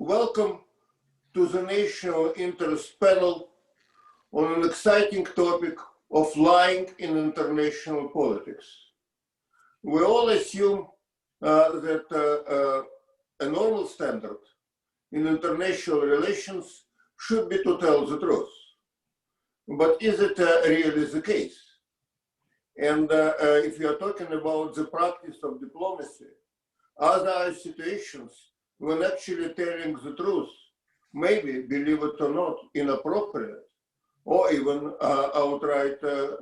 Welcome to the National Interest Panel on an exciting topic of lying in international politics. We all assume that a normal standard in international relations should be to tell the truth. But is it really the case? And if you are talking about the practice of diplomacy, are there situations when actually telling the truth may be, believe it or not, inappropriate or even outright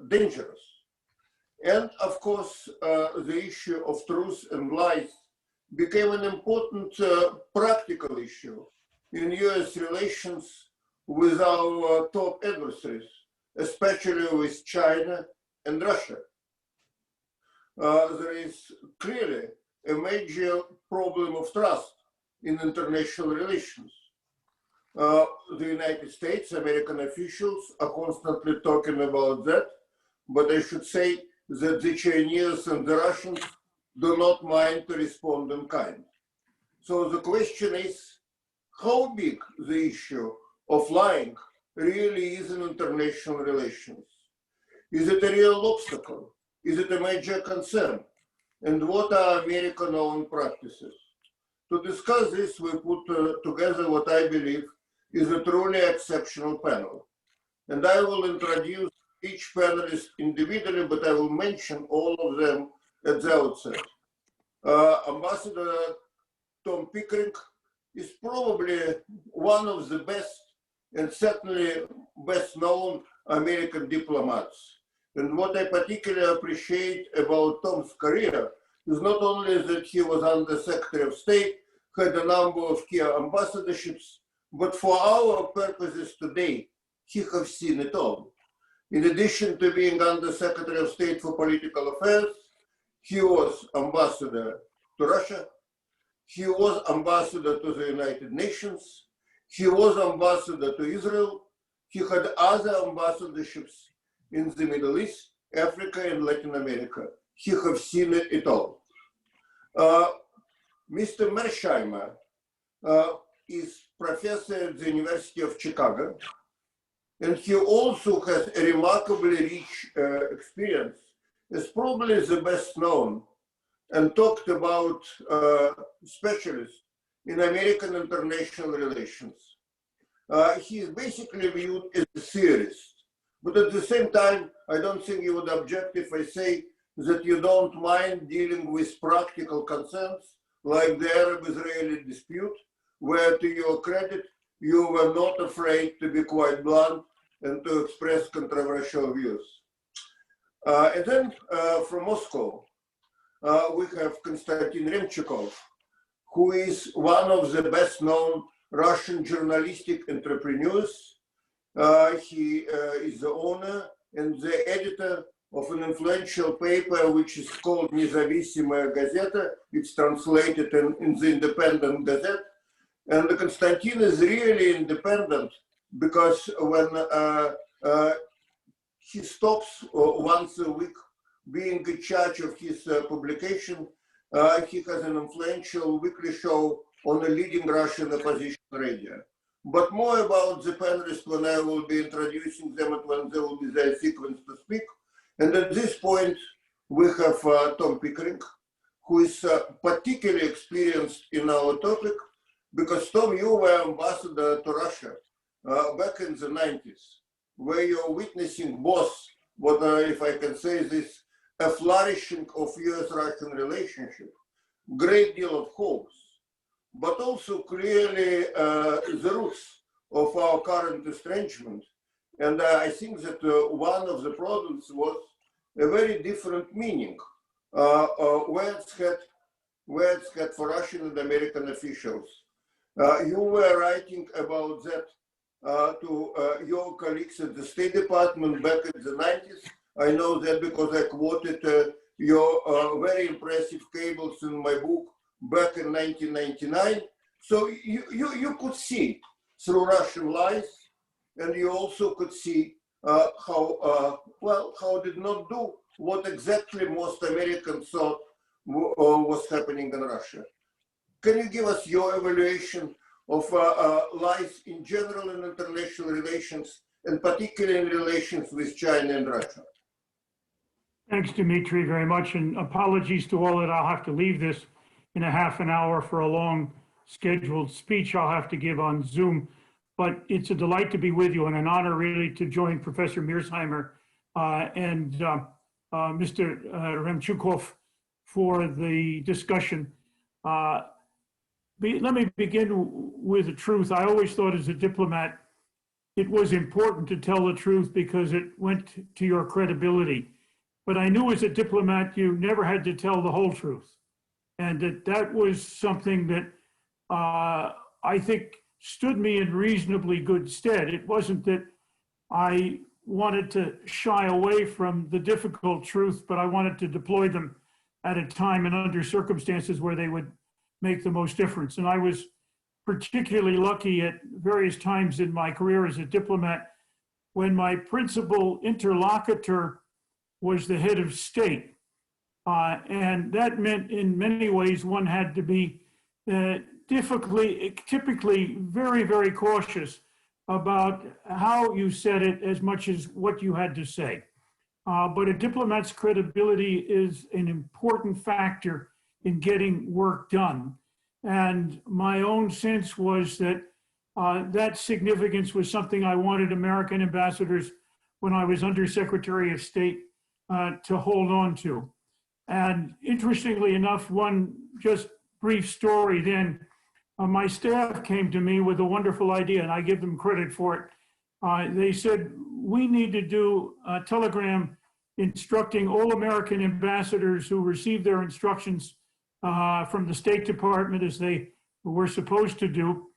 dangerous? And of course, the issue of truth and lies became an important practical issue in US relations with our top adversaries, especially with China and Russia. There is clearly a major problem of trust in international relations. The United States, American officials are constantly talking about that, but I should say that the Chinese and the Russians do not mind to respond in kind. So the question is, how big the issue of lying really is in international relations? Is it a real obstacle? Is it a major concern? And what are American own practices? To discuss this, we put together what I believe is a truly exceptional panel. And I will introduce each panelist individually, but I will mention all of them at the outset. Ambassador Tom Pickering is probably one of the best and certainly best known American diplomats. And what I particularly appreciate about Tom's career is not only that he was Under Secretary of State, had a number of key ambassadorships, but for our purposes today, he has seen it all. In addition to being Under Secretary of State for Political Affairs, he was ambassador to Russia, he was ambassador to the United Nations, he was ambassador to Israel, he had other ambassadorships in the Middle East, Africa, and Latin America. He has seen it all. Mr. Mearsheimer is professor at the University of Chicago, and he also has a remarkably rich experience, is probably the best known and talked about specialist in American international relations. He is basically viewed as a theorist, but at the same time, I don't think you would object if I say that you don't mind dealing with practical concerns like the Arab-Israeli dispute, where to your credit, you were not afraid to be quite blunt and to express controversial views. And then from Moscow, we have Konstantin Remchukov, who is one of the best known Russian journalistic entrepreneurs. He is the owner and the editor of an influential paper which is called Независимая газета. It's translated in the Independent Gazette. And Konstantin is really independent because when he stops once a week being in charge of his publication, he has an influential weekly show on a leading Russian opposition radio. But more about the panelists when I will be introducing them and when there will be their sequence to speak. And at this point, we have Tom Pickering, who is particularly experienced in our topic, because Tom, you were ambassador to Russia back in the 90s, where you're witnessing both, what if I can say this, a flourishing of US-Russian relationship, great deal of hopes, but also clearly the roots of our current estrangement. And I think that one of the problems was a very different meaning, where it's had for Russian and American officials. You were writing about that to your colleagues at the State Department back in the 90s. I know that because I quoted your very impressive cables in my book back in 1999. So you could see through Russian lies, and you also could see how did not do what exactly most Americans thought was happening in Russia. Can you give us your evaluation of lies in general in international relations, and particularly in relations with China and Russia. Thanks, Dimitri, very much. And apologies to all that I'll have to leave this in a half an hour for a long scheduled speech I'll have to give on Zoom. But it's a delight to be with you and an honor really to join Professor Mearsheimer and Mr. Remchukov for the discussion. Let me begin with the truth. I always thought as a diplomat, it was important to tell the truth because it went to your credibility. But I knew as a diplomat, you never had to tell the whole truth. And that was something that I think stood me in reasonably good stead. It wasn't that I wanted to shy away from the difficult truth, but I wanted to deploy them at a time and under circumstances where they would make the most difference. And I was particularly lucky at various times in my career as a diplomat when my principal interlocutor was the head of state. And that meant in many ways one had to be typically very, very cautious about how you said it as much as what you had to say. But a diplomat's credibility is an important factor in getting work done. And my own sense was that that significance was something I wanted American ambassadors, when I was Undersecretary of State, to hold on to. And interestingly enough, one just brief story then, my staff came to me with a wonderful idea, and I give them credit for it. They said, we need to do a telegram instructing all American ambassadors who received their instructions from the State Department, as they were supposed to do,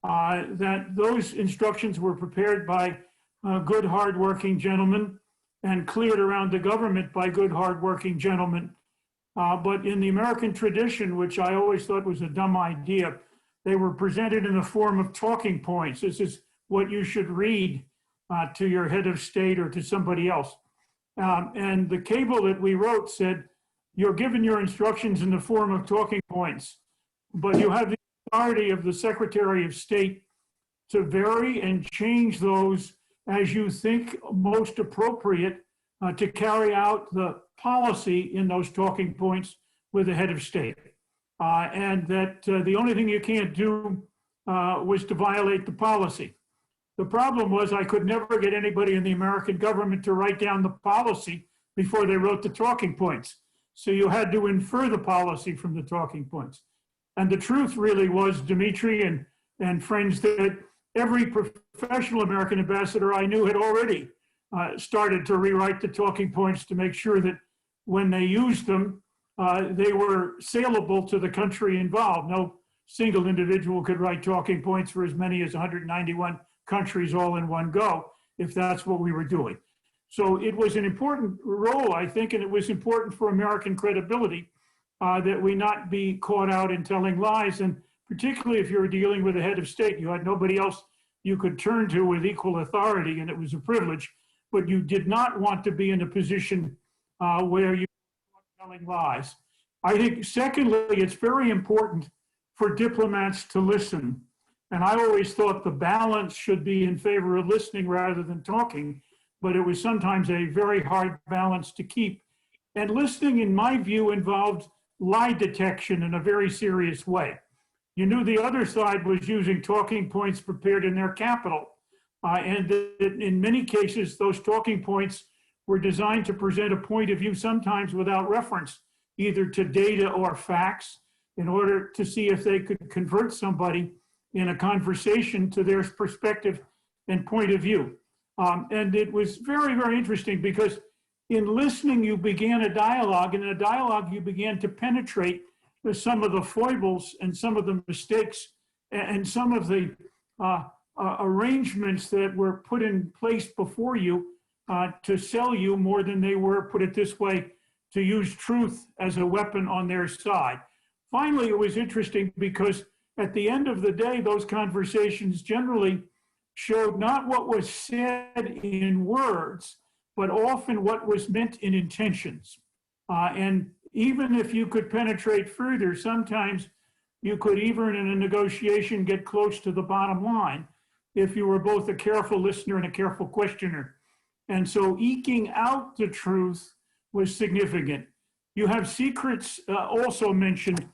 that those instructions were prepared by good, hardworking gentlemen and cleared around the government by good, hardworking gentlemen. But in the American tradition, which I always thought was a dumb idea, they were presented in the form of talking points. This is what you should read to your head of state or to somebody else. And the cable that we wrote said, you're given your instructions in the form of talking points, but you have the authority of the Secretary of State to vary and change those as you think most appropriate to carry out the policy in those talking points with the head of state. And that the only thing you can't do was to violate the policy. The problem was I could never get anybody in the American government to write down the policy before they wrote the talking points. So you had to infer the policy from the talking points. And the truth really was, Dimitri and friends, that every professional American ambassador I knew had already started to rewrite the talking points to make sure that when they used them, they were saleable to the country involved. No single individual could write talking points for as many as 191 countries all in one go, if that's what we were doing. So it was an important role, I think, and it was important for American credibility that we not be caught out in telling lies. And particularly if you were dealing with a head of state, you had nobody else you could turn to with equal authority, and it was a privilege, but you did not want to be in a position where you were telling lies. I think, secondly, it's very important for diplomats to listen. And I always thought the balance should be in favor of listening rather than talking, but it was sometimes a very hard balance to keep. And listening, in my view, involved lie detection in a very serious way. You knew the other side was using talking points prepared in their capital. And that in many cases, those talking points were designed to present a point of view, sometimes without reference, either to data or facts, in order to see if they could convert somebody in a conversation to their perspective and point of view. And it was very, very interesting because in listening, you began a dialogue, and in a dialogue, you began to penetrate some of the foibles and some of the mistakes and some of the arrangements that were put in place before you to sell you more than they were, put it this way, to use truth as a weapon on their side. Finally, it was interesting because at the end of the day, those conversations generally showed not what was said in words, but often what was meant in intentions. And even if you could penetrate further, sometimes You could even in a negotiation get close to the bottom line if you were both a careful listener and a careful questioner. And so eking out the truth was significant. You have secrets also mentioned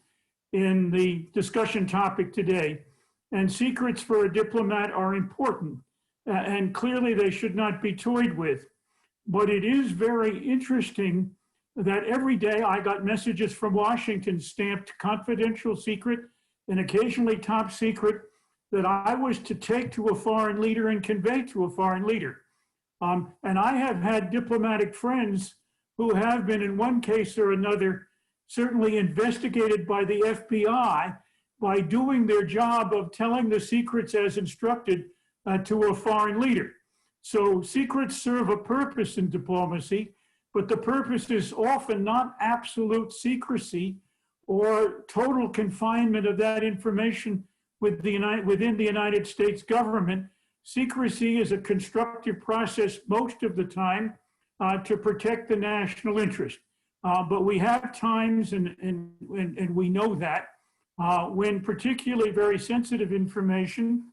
in the discussion topic today. And secrets for a diplomat are important. And clearly they should not be toyed with. But it is very interesting that every day I got messages from Washington stamped confidential secret and occasionally top secret that I was to take to a foreign leader and convey to a foreign leader. And I have had diplomatic friends who have been, in one case or another, certainly investigated by the FBI by doing their job of telling the secrets as instructed to a foreign leader. So secrets serve a purpose in diplomacy, but the purpose is often not absolute secrecy or total confinement of that information within the United States government. Secrecy is a constructive process most of the time to protect the national interest. But we have times, and we know that, when particularly very sensitive information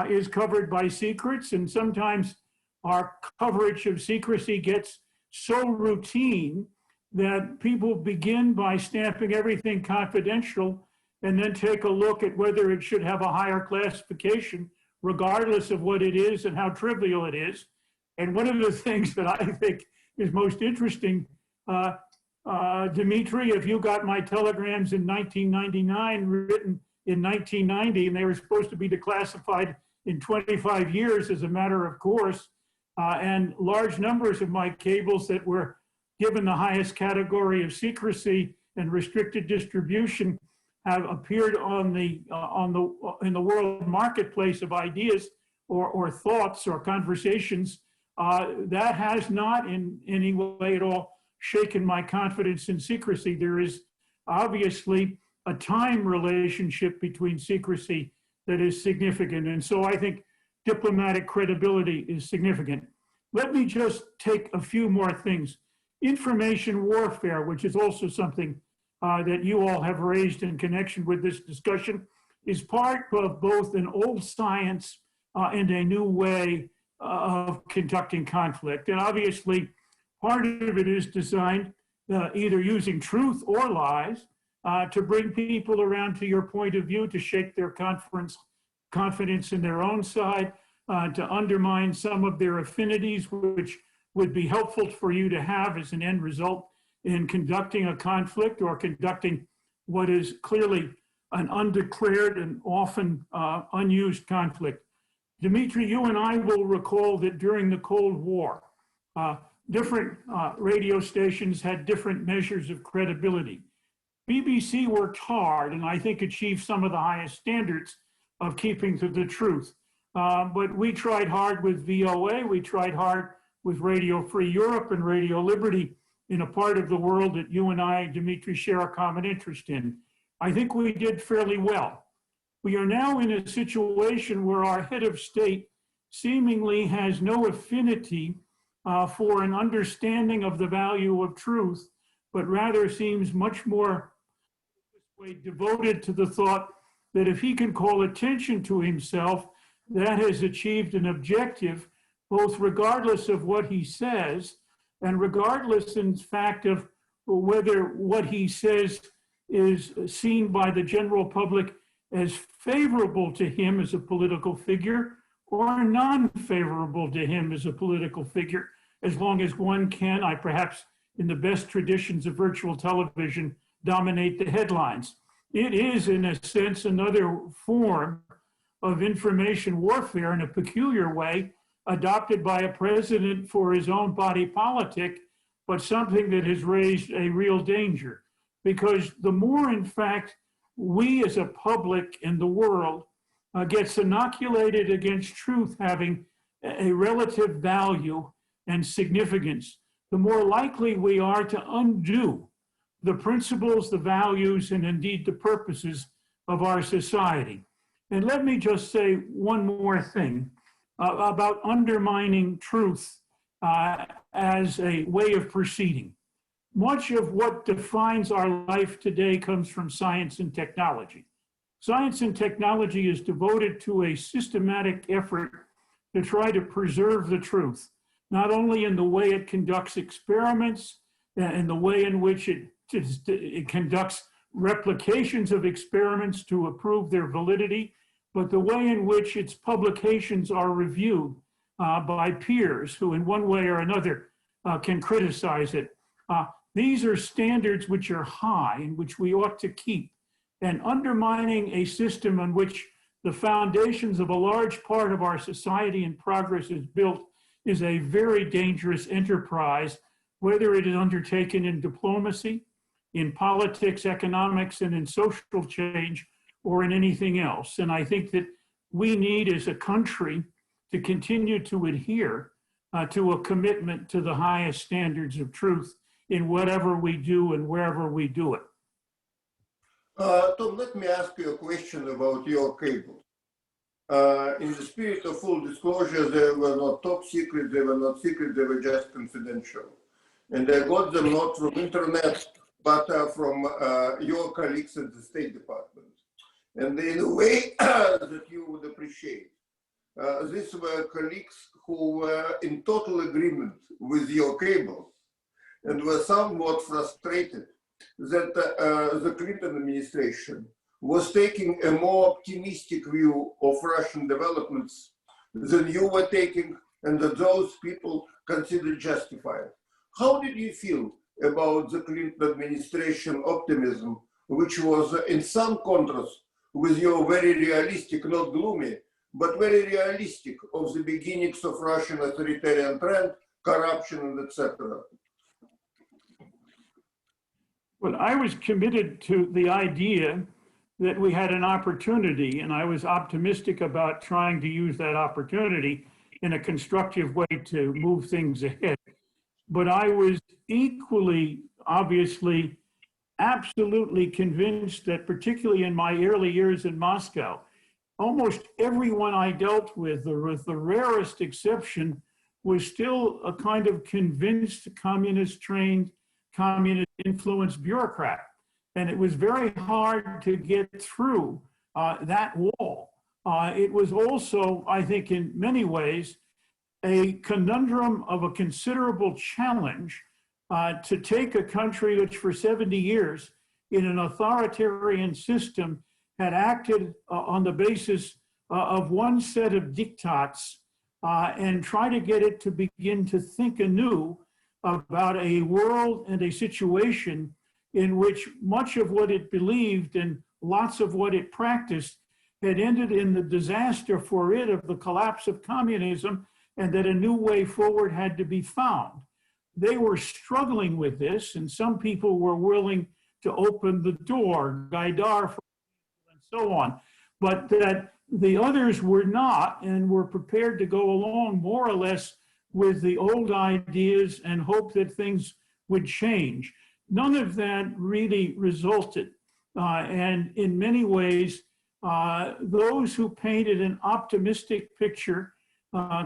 is covered by secrets, and sometimes our coverage of secrecy gets so routine that people begin by stamping everything confidential and then take a look at whether it should have a higher classification, regardless of what it is and how trivial it is. And one of the things that I think is most interesting, Dimitri, if you got my telegrams in 1999 written in 1990, and they were supposed to be declassified in 25 years as a matter of course, and large numbers of my cables that were given the highest category of secrecy and restricted distribution have appeared in the world marketplace of ideas or thoughts or conversations. That has not in any way at all shaken my confidence in secrecy. There is obviously a time relationship between secrecy that is significant. And so I think diplomatic credibility is significant. Let me just take a few more things. Information warfare, which is also something that you all have raised in connection with this discussion, is part of both an old science and a new way of conducting conflict. And obviously, part of it is designed either using truth or lies to bring people around to your point of view, to shake their confidence in their own side, to undermine some of their affinities, which would be helpful for you to have as an end result in conducting a conflict or conducting what is clearly an undeclared and often unused conflict. Dimitri, you and I will recall that during the Cold War, different radio stations had different measures of credibility. BBC worked hard and I think achieved some of the highest standards of keeping to the truth. But we tried hard with VOA, we tried hard with Radio Free Europe and Radio Liberty in a part of the world that you and I, Dimitri, share a common interest in. I think we did fairly well. We are now in a situation where our head of state seemingly has no affinity for an understanding of the value of truth, but rather seems much more devoted to the thought that if he can call attention to himself, that has achieved an objective, both regardless of what he says and regardless, in fact, of whether what he says is seen by the general public as favorable to him as a political figure or non-favorable to him as a political figure, as long as one can, perhaps in the best traditions of virtual television, dominate the headlines. It is, in a sense, another form of information warfare in a peculiar way, adopted by a president for his own body politic, but something that has raised a real danger. Because the more, in fact, we as a public in the world gets inoculated against truth having a relative value and significance, the more likely we are to undo the principles, the values, and indeed the purposes of our society. And let me just say one more thing about undermining truth as a way of proceeding. Much of what defines our life today comes from science and technology. Science and technology is devoted to a systematic effort to try to preserve the truth, not only in the way it conducts experiments and the way in which it conducts replications of experiments to approve their validity, but the way in which its publications are reviewed by peers who in one way or another can criticize it. These are standards which are high and which we ought to keep. And undermining a system on which the foundations of a large part of our society and progress is built is a very dangerous enterprise, whether it is undertaken in diplomacy, in politics, economics, and in social change, or in anything else. And I think that we need as a country to continue to adhere to a commitment to the highest standards of truth in whatever we do and wherever we do it. Tom, let me ask you a question about your cable. In the spirit of full disclosure, they were not top secret, they were not secret, they were just confidential. And I got them not from internet, but from your colleagues at the State Department. And in a way that you would appreciate. These were colleagues who were in total agreement with your cables and were somewhat frustrated that the Clinton administration was taking a more optimistic view of Russian developments than you were taking, and that those people considered justified. How did you feel about the Clinton administration optimism, which was in some contrast with your very realistic, not gloomy, but very realistic of the beginnings of Russian authoritarian trend, corruption, and etc.? Well, I was committed to the idea that we had an opportunity, and I was optimistic about trying to use that opportunity in a constructive way to move things ahead. But I was equally, obviously, absolutely convinced that, particularly in my early years in Moscow, almost everyone I dealt with the rarest exception, was still a kind of convinced communist-trained, communist-influenced bureaucrat. And it was very hard to get through that wall. It was also, I think, in many ways, a conundrum of a considerable challenge to take a country which for 70 years in an authoritarian system had acted on the basis of one set of diktats and try to get it to begin to think anew about a world and a situation in which much of what it believed and lots of what it practiced had ended in the disaster for it of the collapse of communism, and that a new way forward had to be found. They were struggling with this, and some people were willing to open the door, Gaidar, and so on, but that the others were not, and were prepared to go along more or less with the old ideas and hope that things would change. None of that really resulted. And in many ways, those who painted an optimistic picture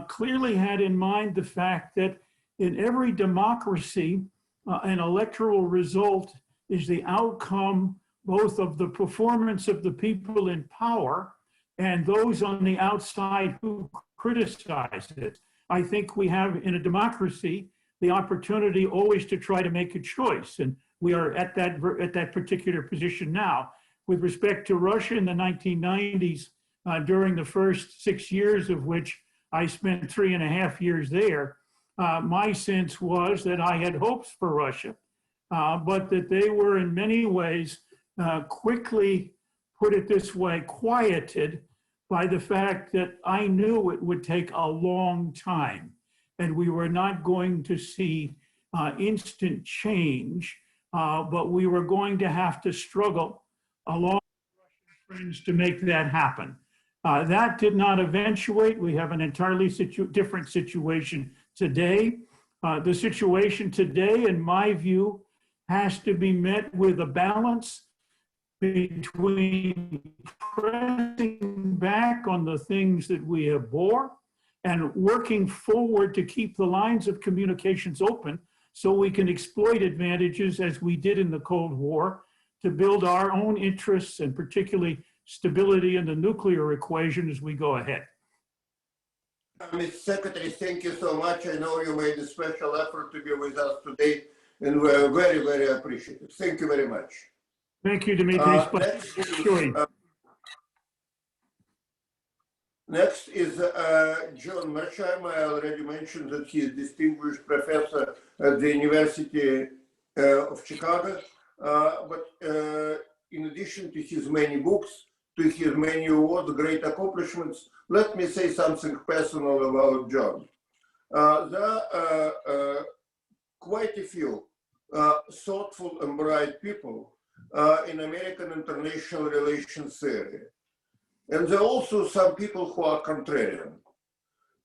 clearly had in mind the fact that in every democracy, an electoral result is the outcome both of the performance of the people in power and those on the outside who criticize it. I think we have in a democracy the opportunity always to try to make a choice, and we are at that particular position now. With respect to Russia in the 1990s, during the first 6 years of which I spent 3.5 years there, my sense was that I had hopes for Russia, but that they were in many ways quickly, put it this way, quieted by the fact that I knew it would take a long time and we were not going to see instant change, but we were going to have to struggle along with Russian friends to make that happen. That did not eventuate. We have an entirely different situation today. The situation today, in my view, has to be met with a balance between pressing back on the things that we abhor and working forward to keep the lines of communications open so we can exploit advantages as we did in the Cold War to build our own interests and particularly stability in the nuclear equation as we go ahead. Mr. Secretary, thank you so much. I know you made a special effort to be with us today, and we're very, very appreciative. Thank you very much. Thank you, Dimitri. Next is John Mearsheimer. I already mentioned that he is a distinguished professor at the University of Chicago. But in addition to his many books, to his many awards, great accomplishments, let me say something personal about John. There are quite a few thoughtful and bright people in American international relations theory. And there are also some people who are contrarian.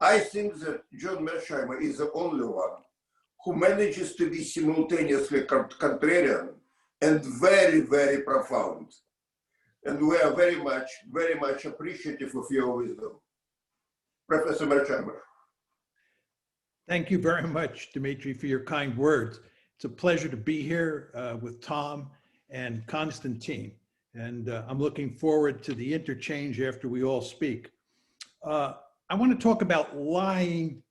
I think that John Mearsheimer is the only one who manages to be simultaneously contrarian and very, very profound. And we are very much appreciative of your wisdom. Professor Mearsheimer. Thank you very much, Dimitri, for your kind words. It's a pleasure to be here with Tom and Konstantin. And I'm looking forward to the interchange after we all speak. I want to talk about lying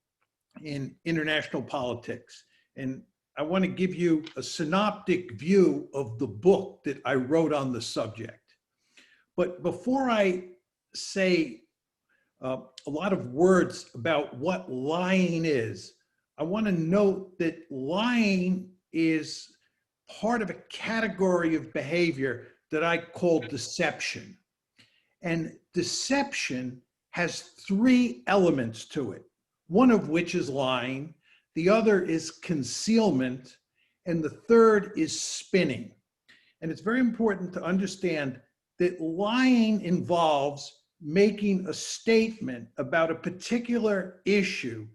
in international politics. And I want to give you a synoptic view of the book that I wrote on the subject. But before I say a lot of words about what lying is, I want to note that lying is part of a category of behavior that I call deception. And deception has three elements to it, one of which is lying, the other is concealment, and the third is spinning. And it's very important to understand that lying involves making a statement about a particular issue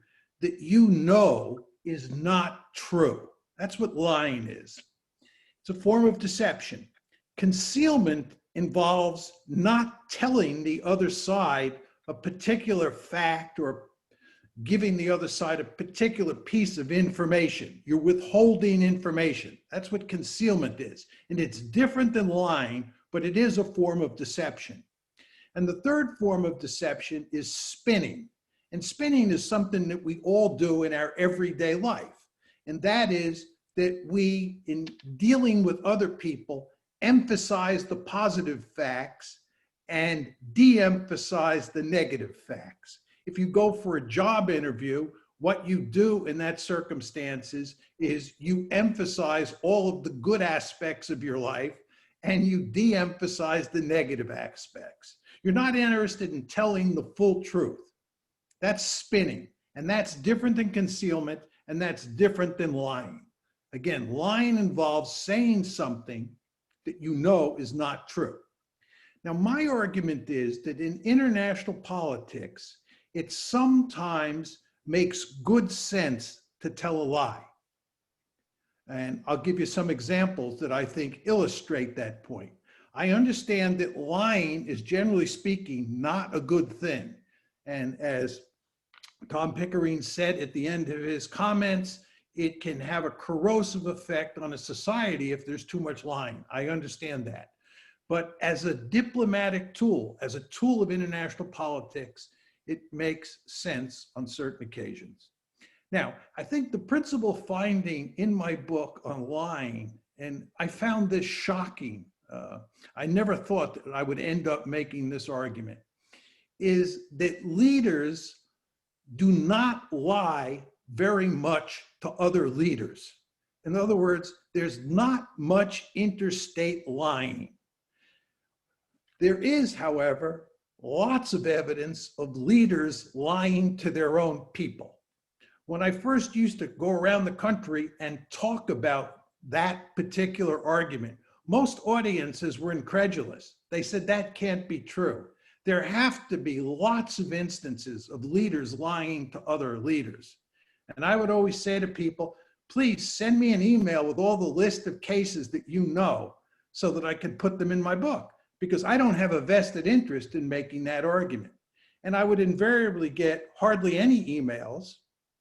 that you know is not true. That's what lying is. It's a form of deception. Concealment involves not telling the other side a particular fact or giving the other side a particular piece of information. You're withholding information. That's what concealment is. And it's different than lying, but it is a form of deception. And the third form of deception is spinning. And spinning is something that we all do in our everyday life. And that is that we, in dealing with other people, emphasize the positive facts and de-emphasize the negative facts. If you go for a job interview, what you do in that circumstances is you emphasize all of the good aspects of your life and you de-emphasize the negative aspects. You're not interested in telling the full truth. That's spinning, and that's different than concealment, and that's different than lying. Again, lying involves saying something that you know is not true. Now, my argument is that in international politics, it sometimes makes good sense to tell a lie. And I'll give you some examples that I think illustrate that point. I understand that lying is, generally speaking, not a good thing. And as Tom Pickering said at the end of his comments, it can have a corrosive effect on a society if there's too much lying. I understand that. But as a diplomatic tool, as a tool of international politics, it makes sense on certain occasions. Now, I think the principal finding in my book on lying, and I found this shocking, I never thought that I would end up making this argument, is that leaders do not lie very much to other leaders. In other words, there's not much interstate lying. There is, however, lots of evidence of leaders lying to their own people. When I first used to go around the country and talk about that particular argument, most audiences were incredulous. They said that can't be true. There have to be lots of instances of leaders lying to other leaders. And I would always say to people, please send me an email with all the list of cases that you know so that I can put them in my book, because I don't have a vested interest in making that argument. And I would invariably get hardly any emails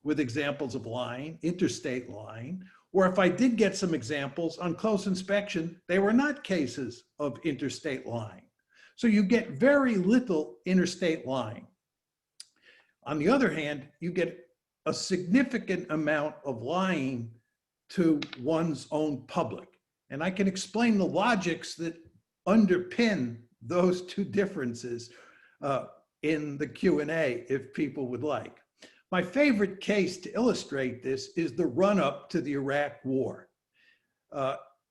with examples of lying, interstate lying, or if I did get some examples on close inspection, they were not cases of interstate lying. So you get very little interstate lying. On the other hand, you get a significant amount of lying to one's own public. And I can explain the logics that underpin those two differences in the Q&A if people would like. My favorite case to illustrate this is the run-up to the Iraq War.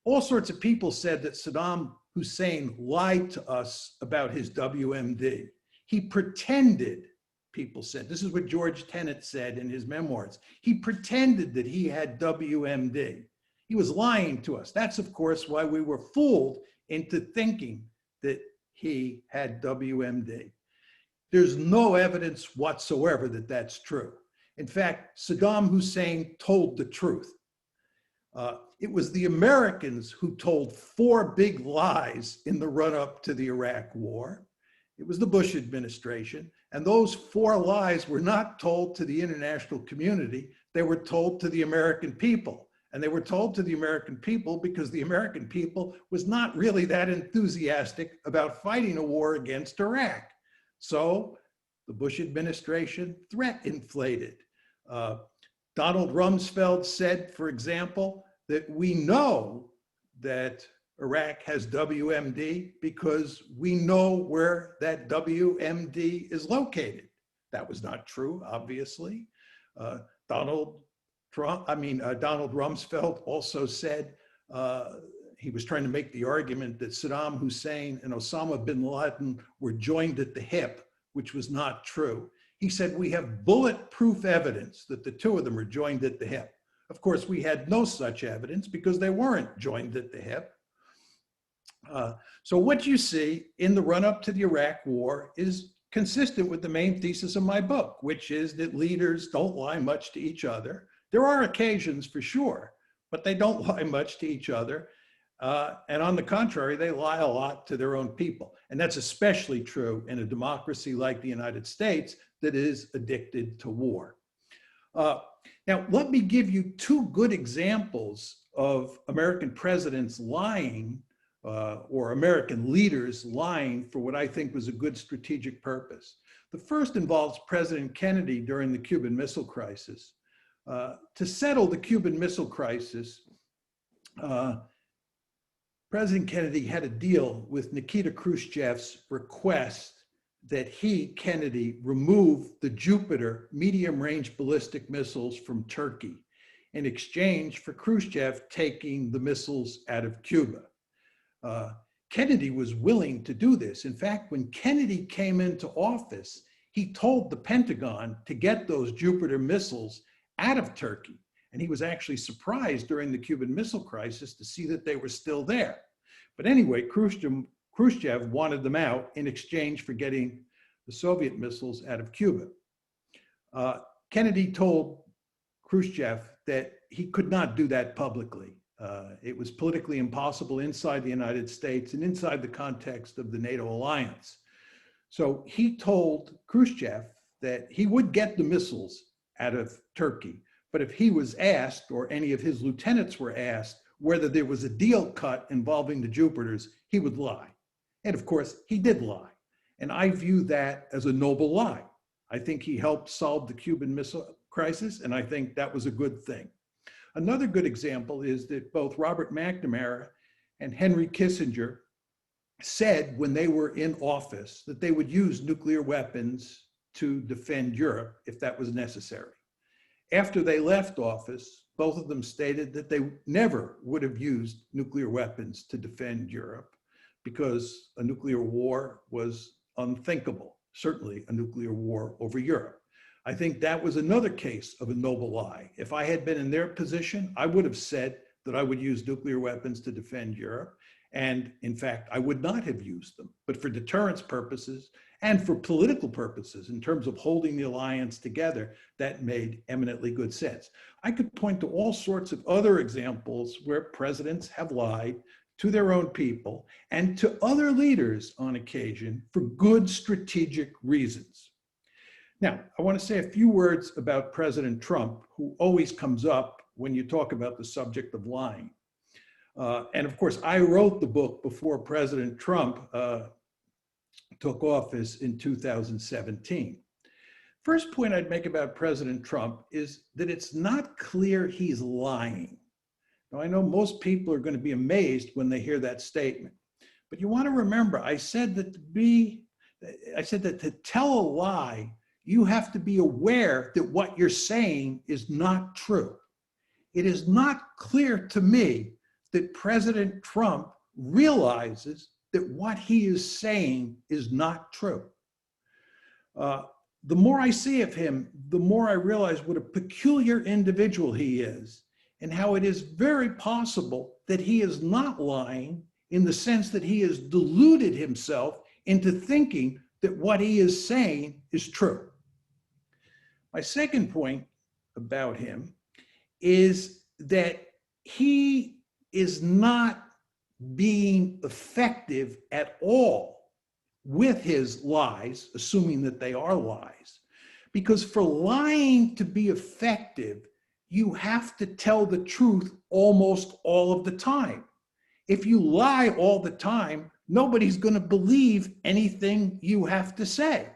All sorts of people said that Saddam Hussein lied to us about his WMD. He pretended, people said, this is what George Tenet said in his memoirs, he pretended that he had WMD. He was lying to us. That's, of course, why we were fooled into thinking that he had WMD. There's no evidence whatsoever that that's true. In fact, Saddam Hussein told the truth. It was the Americans who told 4 big lies in the run-up to the Iraq War. It was the Bush administration. And those 4 lies were not told to the international community. They were told to the American people. And they were told to the American people because the American people was not really that enthusiastic about fighting a war against Iraq. So the Bush administration threat inflated. Donald Rumsfeld said, for example, that we know that Iraq has WMD because we know where that WMD is located. That was not true, obviously. Donald Rumsfeld also said he was trying to make the argument that Saddam Hussein and Osama bin Laden were joined at the hip, which was not true. He said, we have bulletproof evidence that the 2 of them are joined at the hip. Of course, we had no such evidence because they weren't joined at the hip. So what you see in the run-up to the Iraq War is consistent with the main thesis of my book, which is that leaders don't lie much to each other. There are occasions for sure, but they don't lie much to each other. And on the contrary, they lie a lot to their own people. And that's especially true in a democracy like the United States that is addicted to war. Now, let me give you 2 good examples of American presidents lying or American leaders lying for what I think was a good strategic purpose. The first involves President Kennedy during the Cuban Missile Crisis. To settle the Cuban Missile Crisis, President Kennedy had a deal with Nikita Khrushchev's request that he, Kennedy, remove the Jupiter medium-range ballistic missiles from Turkey in exchange for Khrushchev taking the missiles out of Cuba. Kennedy was willing to do this. In fact, when Kennedy came into office, he told the Pentagon to get those Jupiter missiles out of Turkey. And he was actually surprised during the Cuban Missile Crisis to see that they were still there. But anyway, Khrushchev wanted them out in exchange for getting the Soviet missiles out of Cuba. Kennedy told Khrushchev that he could not do that publicly. It was politically impossible inside the United States and inside the context of the NATO alliance. So he told Khrushchev that he would get the missiles out of Turkey, but if he was asked, or any of his lieutenants were asked, whether there was a deal cut involving the Jupiters, he would lie. And of course, he did lie. And I view that as a noble lie. I think he helped solve the Cuban Missile Crisis, and I think that was a good thing. Another good example is that both Robert McNamara and Henry Kissinger said when they were in office that they would use nuclear weapons to defend Europe if that was necessary. After they left office, both of them stated that they never would have used nuclear weapons to defend Europe because a nuclear war was unthinkable, certainly a nuclear war over Europe. I think that was another case of a noble lie. If I had been in their position, I would have said that I would use nuclear weapons to defend Europe. And in fact, I would not have used them. But for deterrence purposes and for political purposes, in terms of holding the alliance together, that made eminently good sense. I could point to all sorts of other examples where presidents have lied to their own people and to other leaders on occasion for good strategic reasons. Now, I want to say a few words about President Trump, who always comes up when you talk about the subject of lying. And of course, I wrote the book before President Trump took office in 2017. First point I'd make about President Trump is that it's not clear he's lying. Now, I know most people are going to be amazed when they hear that statement, but you want to remember, I said that to tell a lie, you have to be aware that what you're saying is not true. It is not clear to me that President Trump realizes that what he is saying is not true. The more I see of him, the more I realize what a peculiar individual he is, and how it is very possible that he is not lying in the sense that he has deluded himself into thinking that what he is saying is true. My second point about him is that he is not being effective at all with his lies, assuming that they are lies. Because for lying to be effective, you have to tell the truth almost all of the time. If you lie all the time, nobody's going to believe anything you have to say.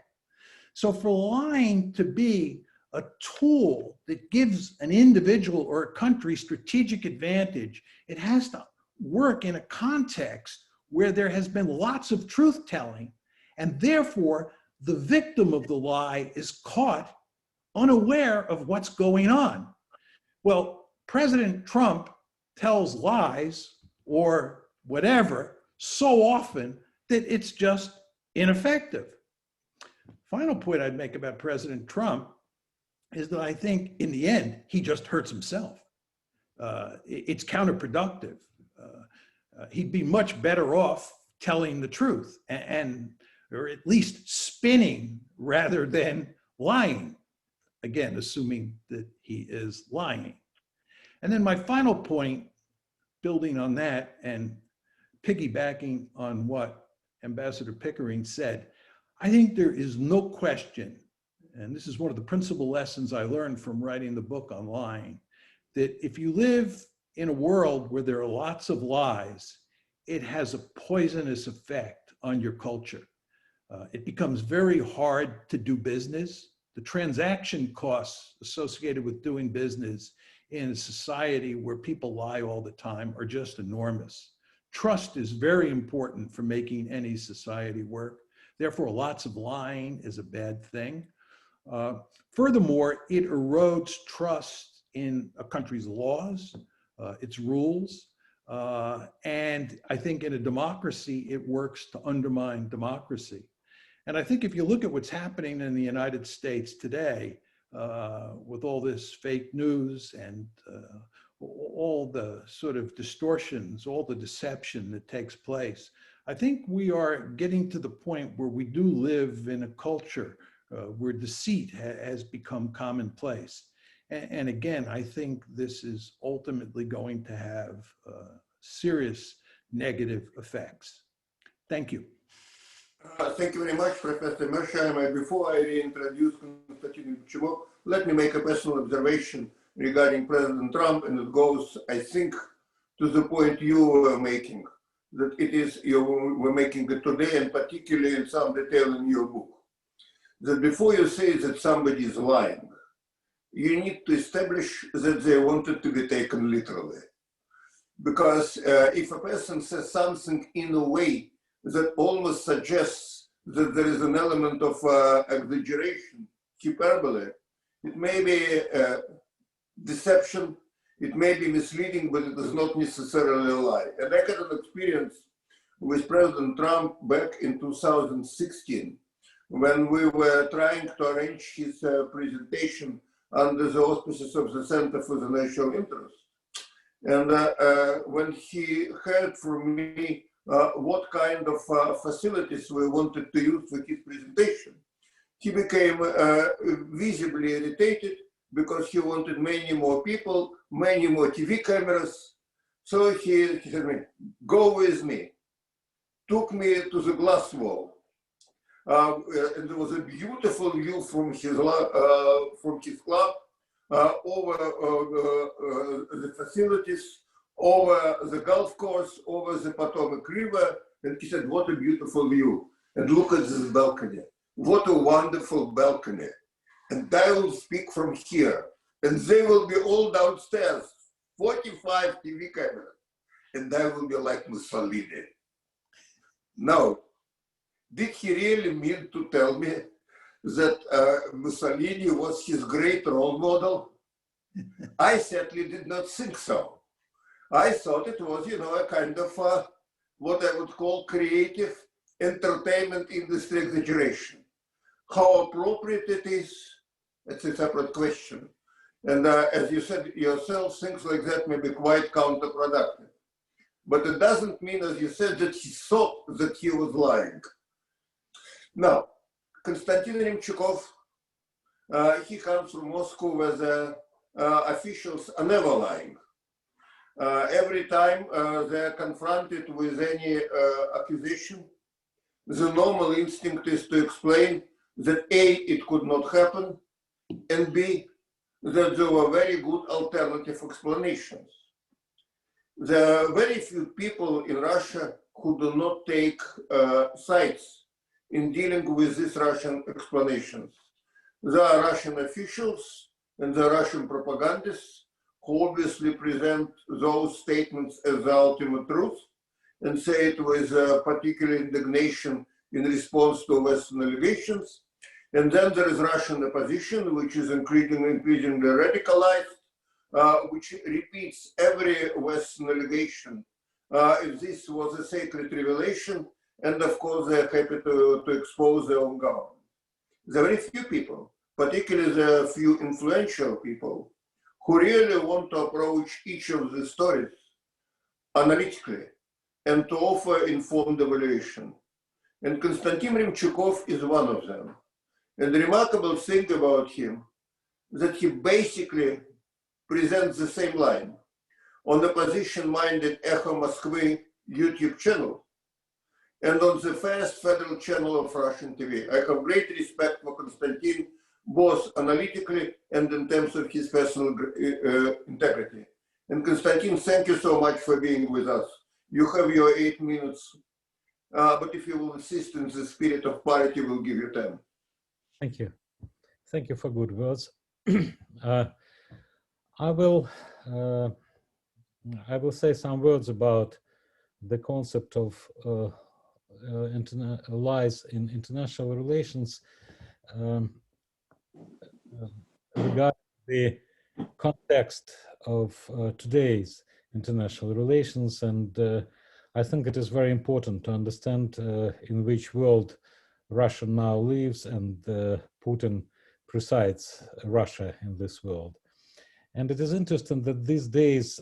So for lying to be a tool that gives an individual or a country strategic advantage, it has to work in a context where there has been lots of truth telling, and therefore the victim of the lie is caught unaware of what's going on. Well, President Trump tells lies or whatever so often that it's just ineffective. Final point I'd make about President Trump is that I think in the end, he just hurts himself. It's counterproductive. He'd be much better off telling the truth or at least spinning rather than lying. Again, assuming that he is lying. And then my final point, building on that and piggybacking on what Ambassador Pickering said, I think there is no question, and this is one of the principal lessons I learned from writing the book on lying, that if you live in a world where there are lots of lies, it has a poisonous effect on your culture. It becomes very hard to do business. The transaction costs associated with doing business in a society where people lie all the time are just enormous. Trust is very important for making any society work. Therefore, lots of lying is a bad thing. Furthermore, it erodes trust in a country's laws, its rules, and I think in a democracy, it works to undermine democracy. And I think if you look at what's happening in the United States today, with all this fake news and all the sort of distortions, all the deception that takes place, I think we are getting to the point where we do live in a culture where deceit has become commonplace. And again, I think this is ultimately going to have serious negative effects. Thank you. Thank you very much, Professor Mearsheimer. Before I reintroduce Konstantin Remchukov, let me make a personal observation regarding President Trump, and it goes, I think, to the point you were making, that it is, you were making it today, and particularly in some detail in your book, that before you say that somebody is lying, you need to establish that they wanted to be taken literally. Because if a person says something in a way that almost suggests that there is an element of exaggeration, hyperbole, it may be deception, it may be misleading, but it is not necessarily a lie. And I had an experience with President Trump back in 2016, when we were trying to arrange his presentation under the auspices of the Center for the National Interest. And when he heard from me what kind of facilities we wanted to use for his presentation, he became visibly irritated because he wanted many more people, many more TV cameras. So he said to me, "Go with me." Took me to the glass wall. And there was a beautiful view from his club over the facilities, over the golf course, over the Potomac River. And he said, "What a beautiful view." and look at this balcony. What a wonderful balcony. And I will speak from here, and they will be all downstairs, 45 TV cameras, and I will be like Mussolini. Now, did he really mean to tell me that Mussolini was his great role model? I certainly did not think so. I thought it was, you know, a kind of what I would call creative entertainment industry exaggeration. How appropriate it is, it's a separate question. And as you said yourself, things like that may be quite counterproductive. But it doesn't mean, as you said, that he thought that he was lying. Now, Konstantin Remchukov, he comes from Moscow where the officials are never lying. Every time they're confronted with any accusation, the normal instinct is to explain that A, it could not happen, and B, that there were very good alternative explanations. There are very few people in Russia who do not take sides in dealing with these Russian explanations. There are Russian officials and the Russian propagandists who obviously present those statements as the ultimate truth and say it with particular indignation in response to Western allegations. And then there is Russian opposition, which is increasingly radicalized, which repeats every Western allegation. If this was a sacred revelation, and of course they're happy to expose their own government. There are very few people, particularly the few influential people, who really want to approach each of the stories analytically and to offer informed evaluation. And Konstantin Remchukov is one of them. And the remarkable thing about him is that he basically presents the same line on the position-minded Echo Moskvy YouTube channel and on the first federal channel of Russian TV. I have great respect for Konstantin, both analytically and in terms of his personal integrity. And Konstantin, thank you so much for being with us. You have your 8 minutes, but if you will insist in the spirit of parity, we'll give you 10. Thank you. Thank you for good words. I will say some words about the concept of lies in international relations regarding the context of today's international relations, and I think it is very important to understand in which world Russia now lives and Putin presides Russia in this world. And it is interesting that these days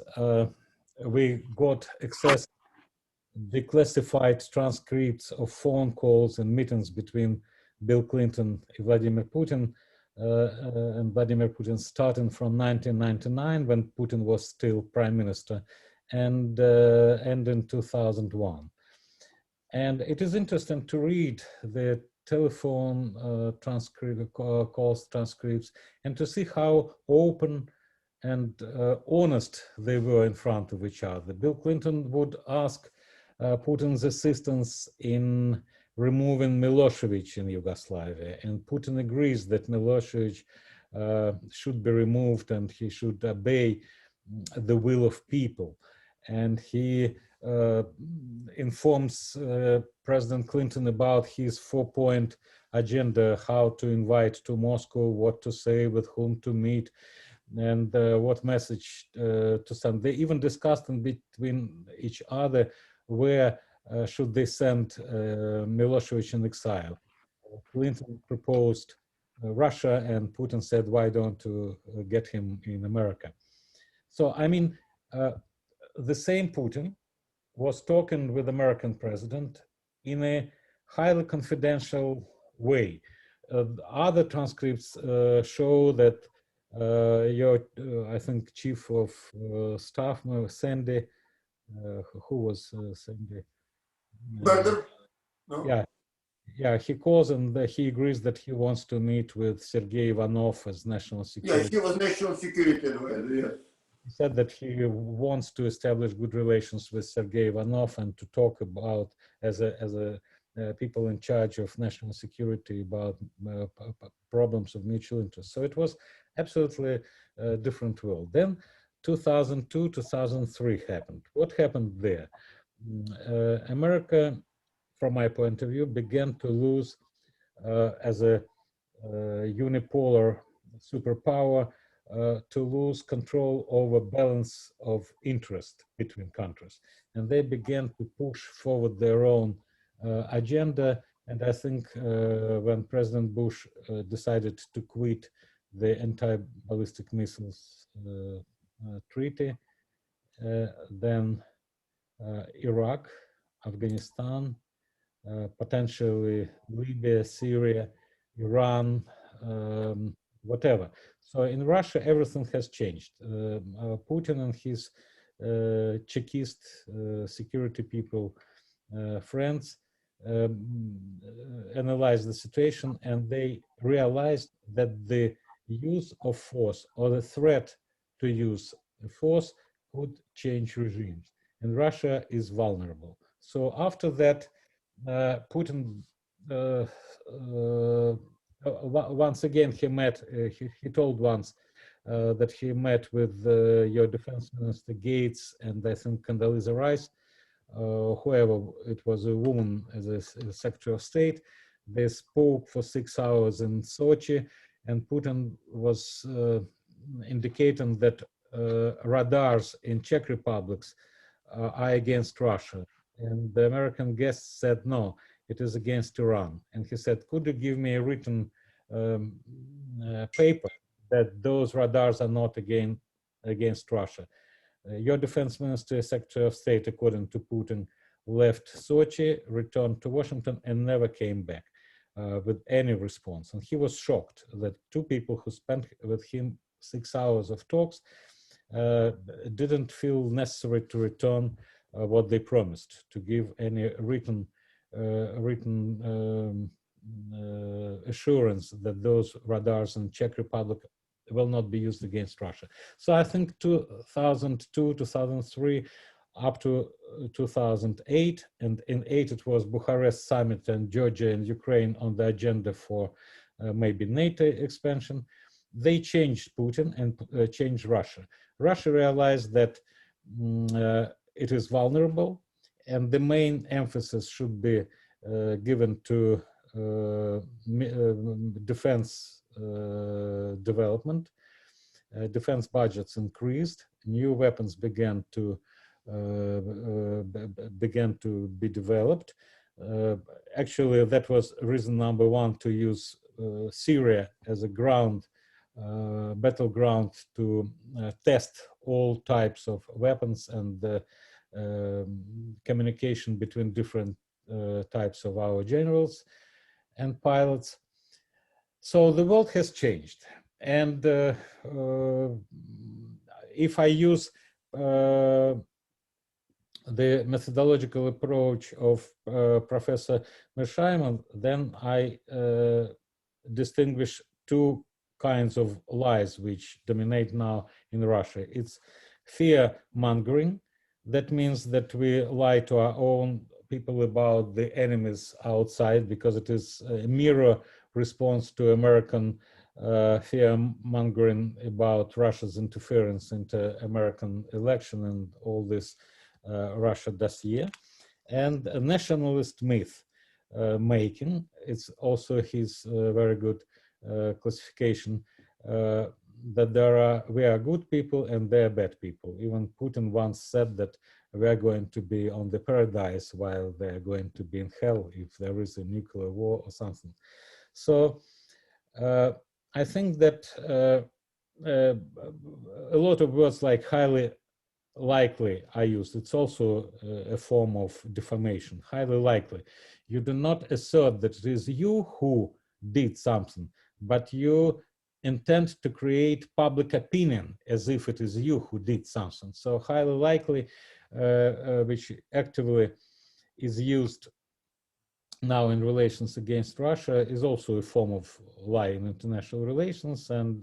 we got access to declassified transcripts of phone calls and meetings between Bill Clinton and Vladimir Putin, starting from 1999 when Putin was still prime minister and in 2001. And it is interesting to read the telephone calls transcripts and to see how open and honest they were in front of each other. Bill Clinton would ask Putin's assistance in removing Milosevic in Yugoslavia, and Putin agrees that Milosevic should be removed and he should obey the will of people. And he informs President Clinton about his 4-point agenda, how to invite to Moscow, what to say, with whom to meet, and what message to send. They even discussed in between each other where should they send Milosevic in exile. Clinton proposed Russia, and Putin said, why don't you get him in America? So, I mean, the same Putin was talking with American president in a highly confidential way. Other transcripts show that I think chief of staff, Sandy, who was Sandy? Berger? No? Yeah, he calls and he agrees that he wants to meet with Sergei Ivanov as national security. Yes, he was national security advisor, yes. He said that he wants to establish good relations with Sergei Ivanov and to talk about as a people in charge of national security about problems of mutual interest. So it was absolutely a different world. Then 2002, 2003 happened. What happened there? America, from my point of view, began to lose as a unipolar superpower, to lose control over balance of interest between countries. And they began to push forward their own agenda. And I think when President Bush decided to quit the anti-ballistic missiles treaty, then Iraq, Afghanistan, potentially Libya, Syria, Iran, whatever. So in Russia, everything has changed. Putin and his Chekist security people, friends, analyzed the situation, and they realized that the use of force or the threat to use force could change regimes, and Russia is vulnerable. So after that, Putin once again he told once that he met with your defense minister Gates and I think Condoleezza Rice, whoever it was, a woman as a Secretary of State. They spoke for 6 hours in Sochi, and Putin was indicating that radars in Czech Republics are against Russia. And the American guest said, no, it is against Iran. And he said, could you give me a written paper that those radars are not against Russia? Your defense minister, Secretary of State, according to Putin, left Sochi, returned to Washington, and never came back with any response. And he was shocked that two people who spent with him 6 hours of talks didn't feel necessary to return what they promised, to give any written assurance that those radars in Czech Republic will not be used against Russia. So I think 2002, 2003, up to 2008, and in 2008 it was Bucharest summit and Georgia and Ukraine on the agenda for maybe NATO expansion. They changed Putin and changed Russia. Russia realized that it is vulnerable, and the main emphasis should be given to defense development. Defense budgets increased, new weapons began to be developed. Actually, that was reason number one to use Syria as a battleground to test all types of weapons and communication between different types of our generals and pilots. So the world has changed. And if I use the methodological approach of Professor Mearsheimer, then I distinguish two kinds of lies which dominate now in Russia. It's fear-mongering. That means that we lie to our own people about the enemies outside, because it is a mirror response to American fear-mongering about Russia's interference into American election and all this Russia dossier. And a nationalist myth making, it's also his very good classification, that we are good people and they are bad people. Even Putin once said that we are going to be on the paradise while they are going to be in hell if there is a nuclear war or something. So I think that a lot of words like highly likely are used. It's also a form of defamation, highly likely. You do not assert that it is you who did something, but you intend to create public opinion as if it is you who did something. So highly likely, which actively is used now in relations against Russia, is also a form of lie in international relations, and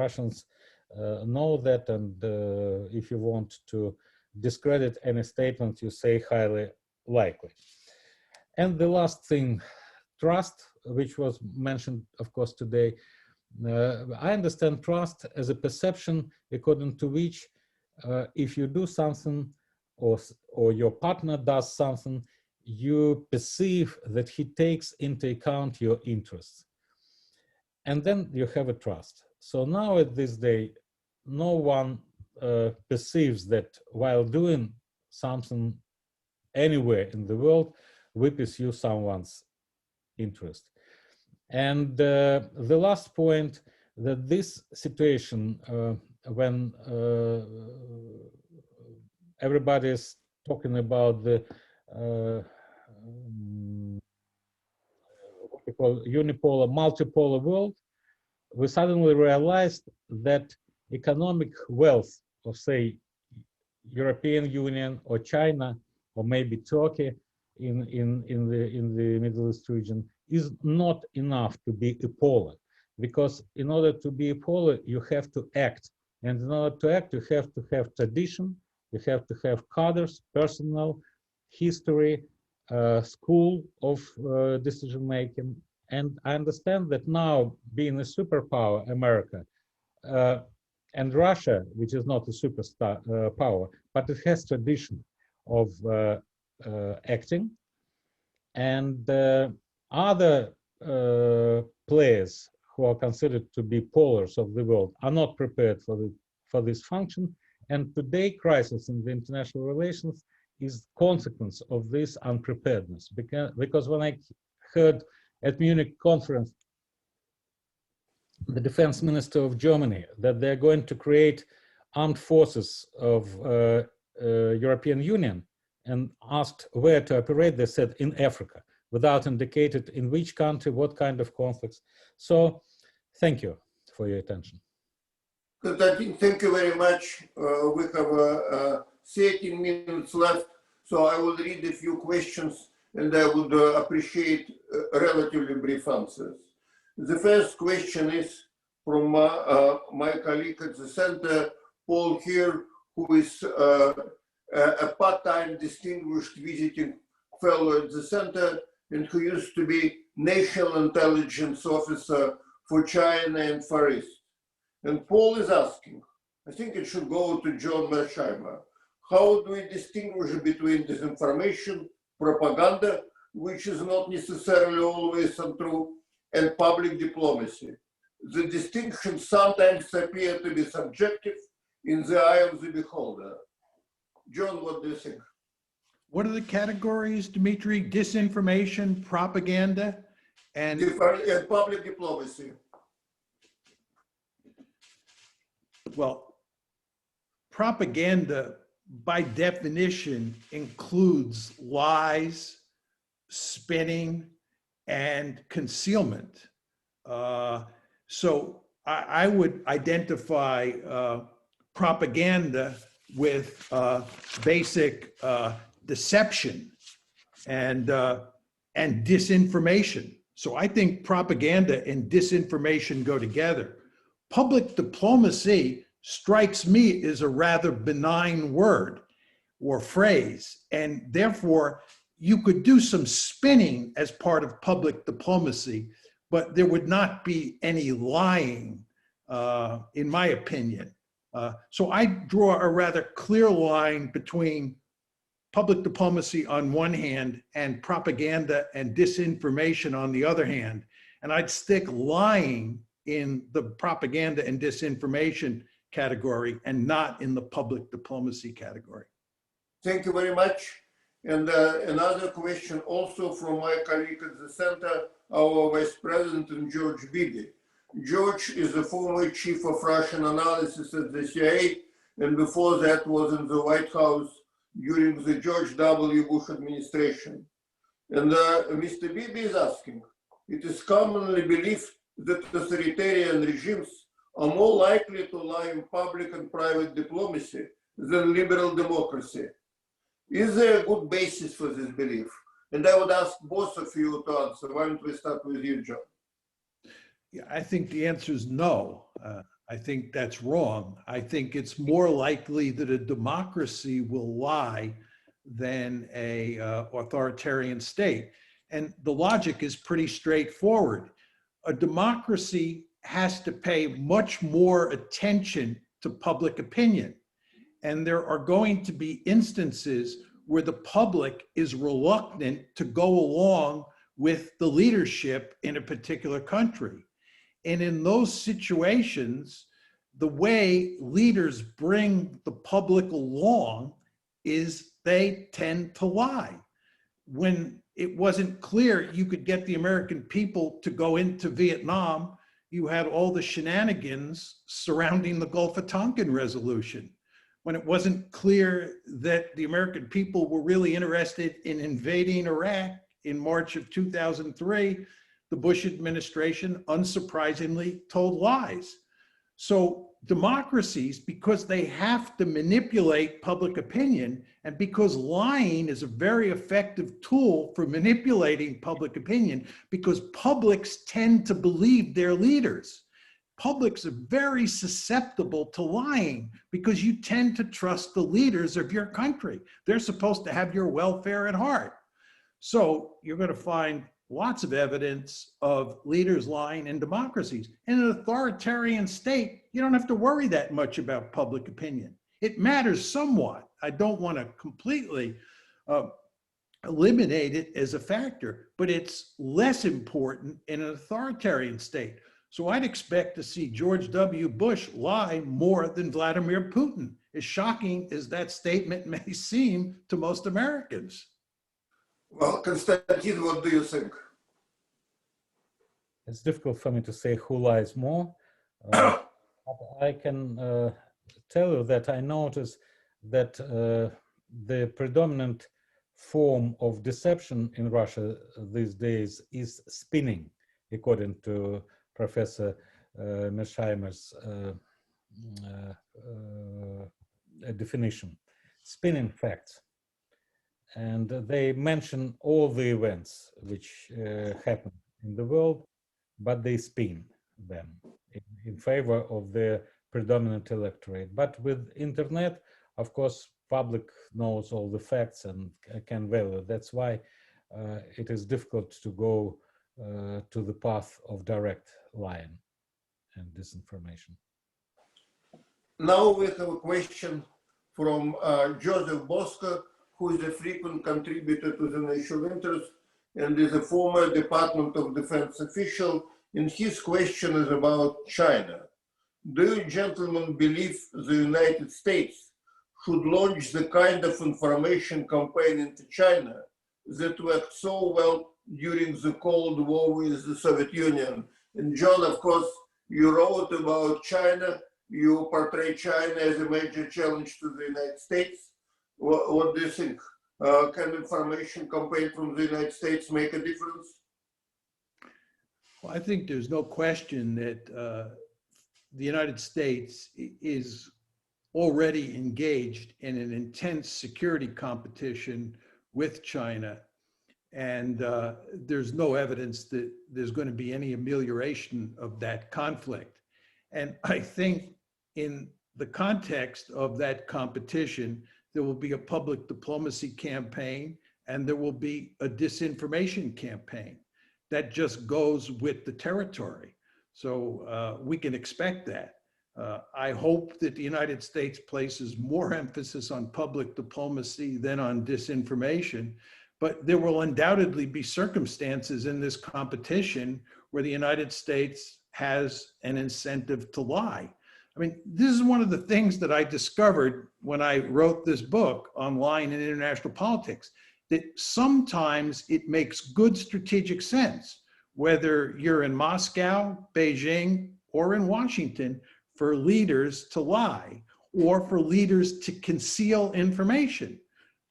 Russians know that. And if you want to discredit any statement you say highly likely. And the last thing, trust, which was mentioned, of course, today. I understand trust as a perception according to which if you do something or your partner does something, you perceive that he takes into account your interests. And then you have a trust. So now at this day, no one perceives that while doing something anywhere in the world, we pursue someone's interest. And the last point, that this situation, when everybody is talking about the what we call unipolar, multipolar world, we suddenly realized that economic wealth of, say, European Union or China or maybe Turkey in the Middle East region is not enough to be a polar, because in order to be a polar, you have to act, and in order to act, you have to have tradition, you have to have cadres, personnel, history, school of decision making. And I understand that now, being a superpower, America, and Russia, which is not a superstar power, but it has tradition of acting, and other players who are considered to be polars of the world are not prepared for this function. And today, crisis in the international relations is consequence of this unpreparedness. Because when I heard at Munich conference the defense minister of Germany that they're going to create armed forces of European Union, and asked where to operate, they said in Africa, without indicated in which country, what kind of conflicts. So thank you for your attention. Konstantin, thank you very much. We have 13 minutes left, so I will read a few questions and I would appreciate relatively brief answers. The first question is from my colleague at the center, Paul here, who is a part-time distinguished visiting fellow at the center and who used to be National Intelligence Officer for China and Far East. And Paul is asking, I think it should go to John Mearsheimer, how do we distinguish between disinformation, propaganda, which is not necessarily always untrue, and public diplomacy? The distinctions sometimes appear to be subjective in the eye of the beholder. John, what do you think? What are the categories, Dimitri? Disinformation, propaganda, and public diplomacy. Well, propaganda by definition includes lies, spinning, and concealment. So I would identify propaganda with basic deception and disinformation. So I think propaganda and disinformation go together. Public diplomacy strikes me as a rather benign word or phrase, and therefore you could do some spinning as part of public diplomacy, but there would not be any lying, in my opinion. So I draw a rather clear line between public diplomacy on one hand and propaganda and disinformation on the other hand. And I'd stick lying in the propaganda and disinformation category and not in the public diplomacy category. Thank you very much. And another question also from my colleague at the center, our Vice President, George Bibi. George is the former chief of Russian analysis at the CIA, and before that was in the White House during the George W. Bush administration. And Mr. Bibi is asking, it is commonly believed that authoritarian regimes are more likely to lie in public and private diplomacy than liberal democracy. Is there a good basis for this belief? And I would ask both of you to answer. Why don't we start with you, John? Yeah, I think the answer is no. I think that's wrong. I think it's more likely that a democracy will lie than a authoritarian state. And the logic is pretty straightforward. A democracy has to pay much more attention to public opinion. And there are going to be instances where the public is reluctant to go along with the leadership in a particular country. And in those situations, the way leaders bring the public along is they tend to lie. When it wasn't clear you could get the American people to go into Vietnam, you had all the shenanigans surrounding the Gulf of Tonkin resolution. When it wasn't clear that the American people were really interested in invading Iraq in March of 2003, the Bush administration, unsurprisingly, told lies. So democracies, because they have to manipulate public opinion, and because lying is a very effective tool for manipulating public opinion, because publics tend to believe their leaders. Publics are very susceptible to lying because you tend to trust the leaders of your country. They're supposed to have your welfare at heart. So you're going to find lots of evidence of leaders lying in democracies. In an authoritarian state, you don't have to worry that much about public opinion. It matters somewhat. I don't want to completely eliminate it as a factor, but it's less important in an authoritarian state. So I'd expect to see George W. Bush lie more than Vladimir Putin, as shocking as that statement may seem to most Americans. Well, Konstantin, what do you think? It's difficult for me to say who lies more. I can tell you that I notice that the predominant form of deception in Russia these days is spinning, according to Professor Mearsheimer's definition. Spinning facts. And they mention all the events which happen in the world, but they spin them in favor of the predominant electorate. But with internet, of course, public knows all the facts and can value. That's why it is difficult to go to the path of direct lying and disinformation. Now we have a question from Joseph Bosco, who is a frequent contributor to the National Interest and is a former Department of Defense official. And his question is about China. Do you gentlemen believe the United States should launch the kind of information campaign into China that worked so well during the Cold War with the Soviet Union? And John, of course, you wrote about China. You portray China as a major challenge to the United States. What do you think? Can information campaign from the United States make a difference? Well, I think there's no question that the United States is already engaged in an intense security competition with China. And there's no evidence that there's going to be any amelioration of that conflict. And I think in the context of that competition, there will be a public diplomacy campaign and there will be a disinformation campaign that just goes with the territory. So we can expect that. I hope that the United States places more emphasis on public diplomacy than on disinformation, but there will undoubtedly be circumstances in this competition where the United States has an incentive to lie. I mean, this is one of the things that I discovered when I wrote this book on lying in international politics, that sometimes it makes good strategic sense, whether you're in Moscow, Beijing, or in Washington, for leaders to lie or for leaders to conceal information.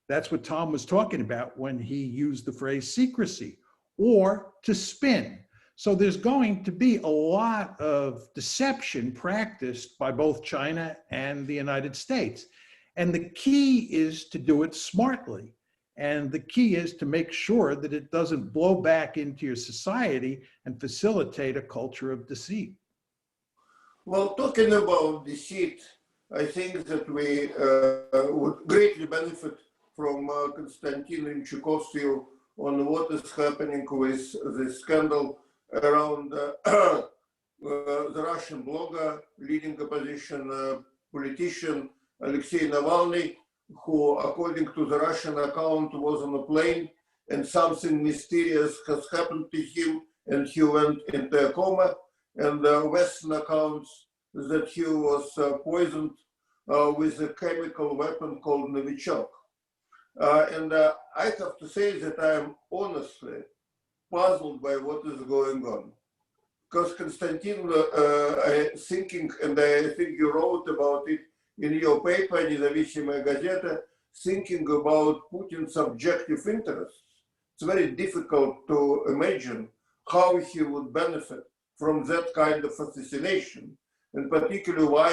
That's what Tom was talking about when he used the phrase secrecy, or to spin. So there's going to be a lot of deception practiced by both China and the United States. And the key is to do it smartly. And the key is to make sure that it doesn't blow back into your society and facilitate a culture of deceit. Well, talking about deceit, I think that we would greatly benefit from Konstantin Remchukov's view on what is happening with the scandal around the Russian blogger, leading opposition politician Alexei Navalny, who, according to the Russian account, was on a plane and something mysterious has happened to him and he went into a coma. And Western accounts that he was poisoned with a chemical weapon called Novichok. And I have to say that I am honestly puzzled by what is going on. Because Konstantin, thinking, and I think you wrote about it in your paper, Независимая газета, thinking about Putin's subjective interests, it's very difficult to imagine how he would benefit from that kind of assassination, and particularly why,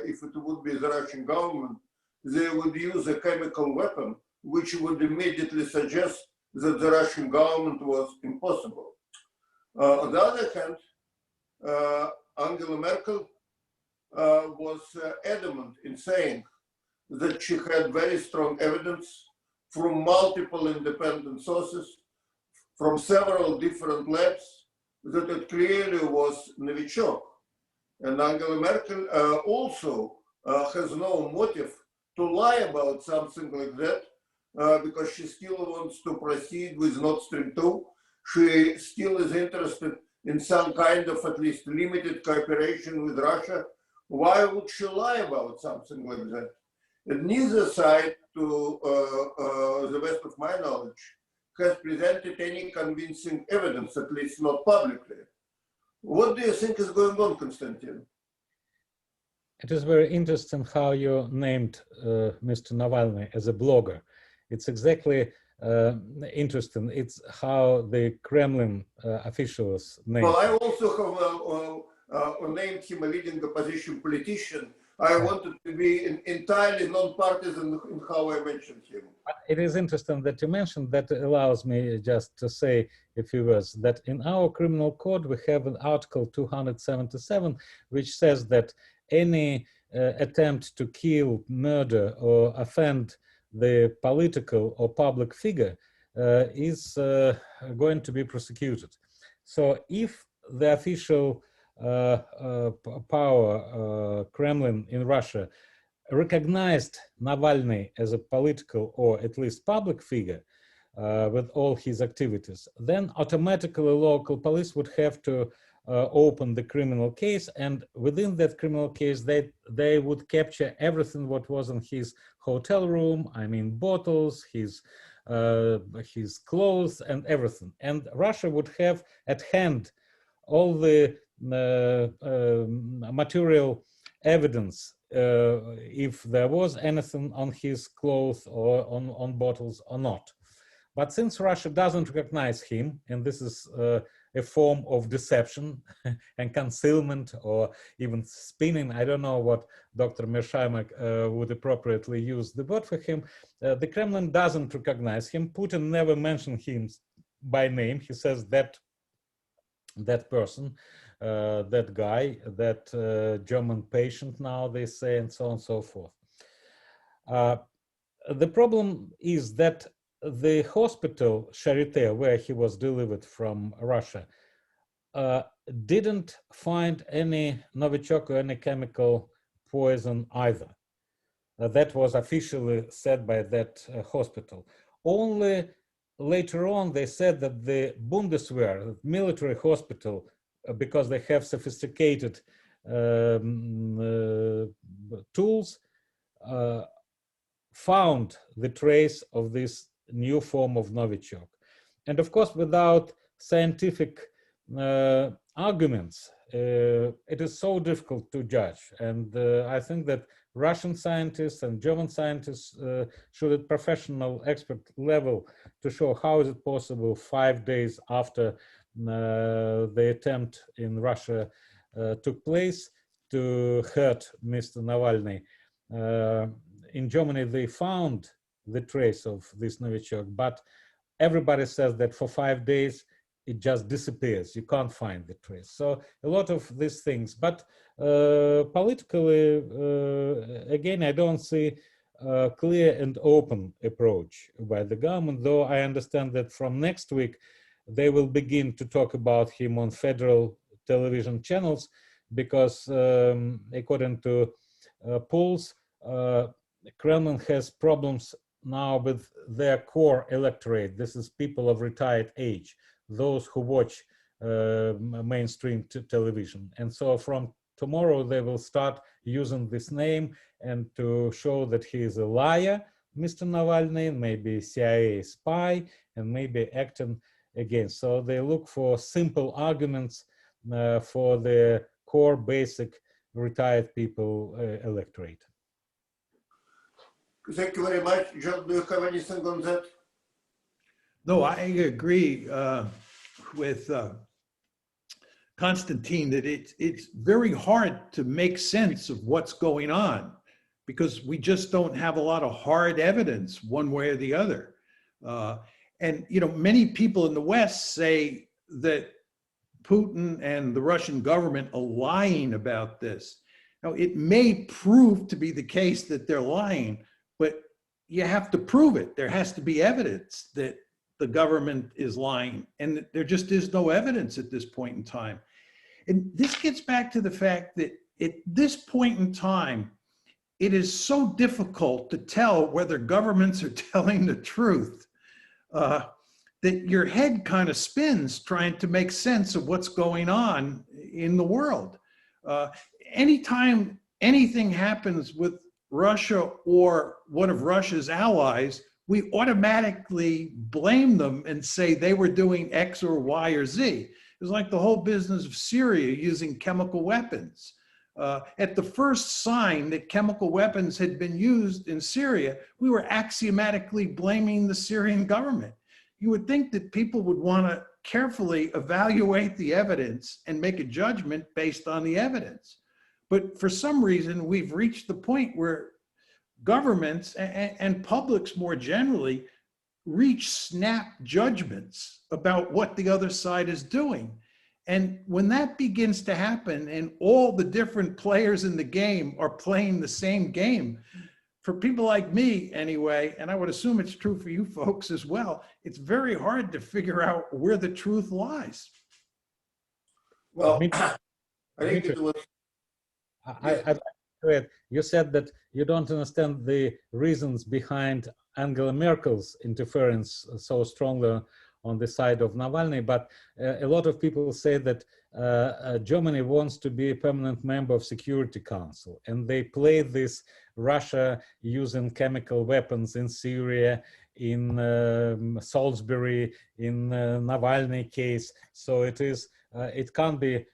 if it would be the Russian government, they would use a chemical weapon, which would immediately suggest that the Russian government was impossible. On the other hand, Angela Merkel was adamant in saying that she had very strong evidence from multiple independent sources, from several different labs, that it clearly was Novichok. And Angela Merkel also has no motive to lie about something like that, because she still wants to proceed with Nord Stream 2. She still is interested in some kind of at least limited cooperation with Russia. Why would she lie about something like that? And neither side, to the best of my knowledge, has presented any convincing evidence, at least not publicly. What do you think is going on, Konstantin? It is very interesting how you named Mr. Navalny as a blogger. It's exactly interesting. It's how the Kremlin officials named Well, I also have named him a leading opposition politician. I wanted to be entirely non-partisan in how I mentioned him. It is interesting that you mentioned that. Allows me just to say a few words, that in our criminal code we have an article 277 which says that any attempt to kill, murder or offend the political or public figure is going to be prosecuted. So if the official power, Kremlin in Russia, recognized Navalny as a political or at least public figure with all his activities, then automatically local police would have to open the criminal case, and within that criminal case they would capture everything what was in his hotel room, I mean bottles, his clothes and everything. And Russia would have at hand all the material evidence if there was anything on his clothes or on bottles or not. But since Russia doesn't recognize him, and this is a form of deception and concealment or even spinning, I don't know what Dr. Mearsheimer would appropriately use the word for him, the Kremlin doesn't recognize him. Putin never mentioned him by name. He says that person, that guy, that German patient now, they say, and so on and so forth. The problem is that the hospital, Charité, where he was delivered from Russia, didn't find any Novichok or any chemical poison either. That was officially said by that hospital. Only later on, they said that the Bundeswehr, military hospital, because they have sophisticated tools, found the trace of this new form of Novichok. And of course, without scientific arguments, it is so difficult to judge. And I think that Russian scientists and German scientists should at professional expert level to show how is it possible 5 days after the attempt in Russia took place to hurt Mr. Navalny. In Germany, they found the trace of this Novichok, but everybody says that for 5 days it just disappears. You can't find the trace. So a lot of these things. But politically, again, I don't see a clear and open approach by the government, though I understand that from next week, they will begin to talk about him on federal television channels, because according to polls, Kremlin has problems now with their core electorate. This is people of retired age, those who watch mainstream television. And so from tomorrow, they will start using this name and to show that he is a liar, Mr. Navalny, maybe CIA spy, and maybe acting against. So they look for simple arguments for the core basic retired people electorate. Thank you very much. John, do you have anything on that? No, I agree with Konstantin that it's very hard to make sense of what's going on, because we just don't have a lot of hard evidence one way or the other. And, you know, many people in the West say that Putin and the Russian government are lying about this. Now, it may prove to be the case that they're lying, but you have to prove it. There has to be evidence that the government is lying, and there just is no evidence at this point in time. And this gets back to the fact that at this point in time, it is so difficult to tell whether governments are telling the truth that your head kind of spins trying to make sense of what's going on in the world. Anytime anything happens with Russia or one of Russia's allies, we automatically blame them and say they were doing X or Y or Z. It's like the whole business of Syria using chemical weapons. At the first sign that chemical weapons had been used in Syria, we were axiomatically blaming the Syrian government. You would think that people would want to carefully evaluate the evidence and make a judgment based on the evidence. But for some reason, we've reached the point where governments and publics more generally reach snap judgments about what the other side is doing. And when that begins to happen and all the different players in the game are playing the same game, for people like me anyway, and I would assume it's true for you folks as well, it's very hard to figure out where the truth lies. Well, I think it was... You said that you don't understand the reasons behind Angela Merkel's interference so strongly on the side of Navalny, but a lot of people say that Germany wants to be a permanent member of Security Council, and they play this Russia using chemical weapons in Syria, in Salisbury, in Navalny case. So it is, it can't be,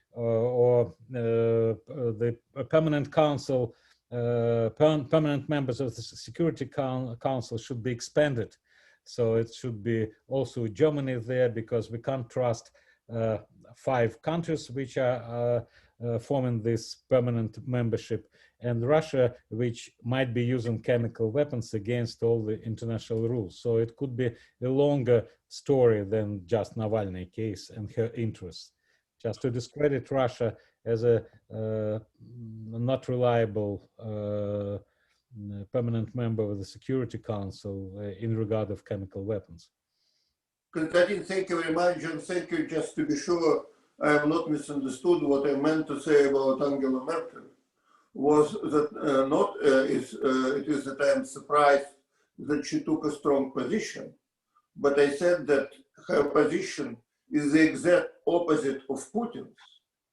the permanent council, permanent members of the Security Council should be expanded. So it should be also Germany there, because we can't trust 5 countries which are forming this permanent membership, and Russia, which might be using chemical weapons against all the international rules. So it could be a longer story than just Navalny case and her interests. Just to discredit Russia as a not reliable permanent member of the Security Council in regard of chemical weapons. Konstantin, thank you very much, and thank you. Just to be sure I have not misunderstood, what I meant to say about Angela Merkel was that it is that I am surprised that she took a strong position, but I said that her position is the exact opposite of Putin's.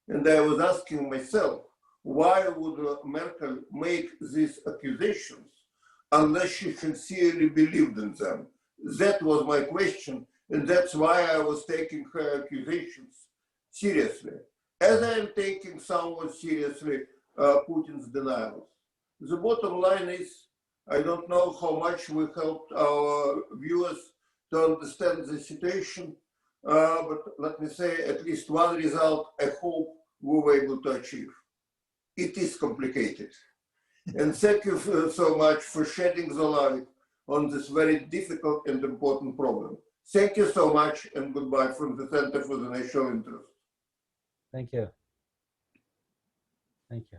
And I was asking myself, why would Merkel make these accusations unless she sincerely believed in them? That was my question, and that's why I was taking her accusations seriously, as I am taking somewhat seriously Putin's denials. The bottom line is, I don't know how much we helped our viewers to understand the situation, but let me say at least one result I hope we were able to achieve. It is complicated. And thank you so much for shedding the light on this very difficult and important problem. Thank you so much, and goodbye from the Center for the National Interest. Thank you. Thank you.